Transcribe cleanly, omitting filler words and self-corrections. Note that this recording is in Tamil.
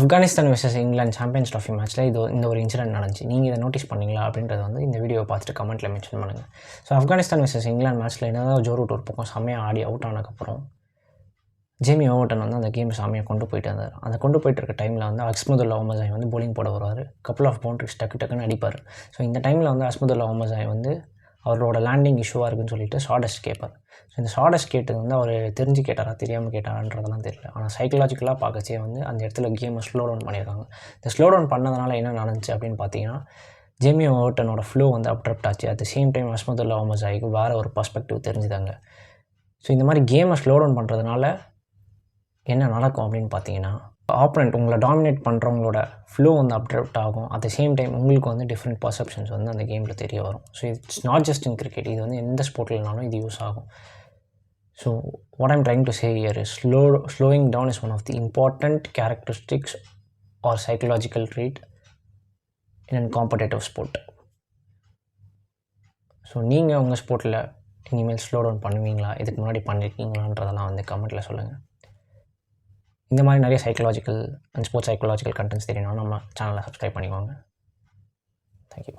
Afghanistan versus England champions trophy மேட்ச்சில் இந்த ஒரு இன்சிடென்ட் நடந்துச்சு. நீங்கள் இதை நோட்டீஸ் பண்ணீங்களா அப்படின்றத வந்து இந்த வீடியோவை பார்த்துட்டு கமெண்ட்டில் மென்ஷன் பண்ணுங்கள். ஸோ ஆப்கானிஸ்தான் வெர்சஸ் இங்கிலாந்து மேட்ச்சில் என்னதான் ஜோ ரூட் ஒரு பக்கம் செம்மையாக ஆடி அவுட் ஆனதுக்கப்புறம் ஜேமி ஓவர்டன் வந்து அந்த கேம் செம்மையாக கொண்டு போயிட்டு வந்தார். அந்த கொண்டு போயிட்டு இருக்க டைமில் வந்து அஸ்மதுல்லா ஒமசாய் வந்து bowling போட வருவார். கப்புள் ஆஃப் பவுண்டரிஸ் டக்குன்னு அடிப்பார். ஸோ இந்த டைமில் வந்து அஸ்மதுல்லா ஒமசாய் வந்து அவரோட லேண்டிங் இஷ்யூவாக இருக்குன்னு சொல்லிட்டு சாடஸ்ட் கேட்பார். ஸோ இந்த சாடஸ்ட் கேட்டது வந்து அவர் தெரிஞ்சு கேட்டாரா தெரியாமல் கேட்டாரான்றதெல்லாம் தெரியல. ஆனால் சைக்கலாஜிக்கலாக பார்க்கச்சே வந்து அந்த இடத்துல கேமை ஸ்லோ டவுன் பண்ணியிருக்காங்க. இந்த ஸ்லோ டவுன் பண்ணதுனால என்ன நடந்துச்சு அப்படின்னு பார்த்தீங்கன்னா, ஜேமி ஓவர்டனோட ஃப்ளோ வந்து அப்ட்ரப்ட் ஆச்சு. At the same time Azmatullah ஒமசாய்க்கு வேறு ஒரு பர்ஸ்பெக்டிவ் தெரிஞ்சுதாங்க. ஸோ இந்த மாதிரி கேமை ஸ்லோ டவுன் பண்ணுறதுனால என்ன நடக்கும் அப்படின்னு பார்த்தீங்கன்னா, ஆப்பனண்ட் உங்களை டாமினேட் பண்ணுறவங்களோட ஃப்ளோ வந்து அப்ட்ரப்ட் ஆகும். அட் த சேம் டைம் உங்களுக்கு வந்து டிஃப்ரெண்ட் பர்செப்ஷன்ஸ் வந்து அந்த கேமில் தெரிய வரும். So it's not just in cricket, இது வந்து எந்த ஸ்போர்ட்லனாலும் இது யூஸ் ஆகும். So what I'm trying to say here is slowing down is one of the important characteristics are psychological treat in an competitive sport. So நீங்கள் உங்கள் ஸ்போர்ட்டில் இனிமேல் ஸ்லோ டவுன் பண்ணுவீங்களா, இதுக்கு முன்னாடி பண்ணியிருக்கீங்களான்றதெல்லாம் வந்து கமெண்ட்டில் சொல்லுங்கள். இந்த மாதிரி நிறைய psychological and sports psychological contents தெரியணும்னா நம்ம சேனலை சப்ஸ்கிரைப் பண்ணிக்கோங்க. தேங்க்யூ.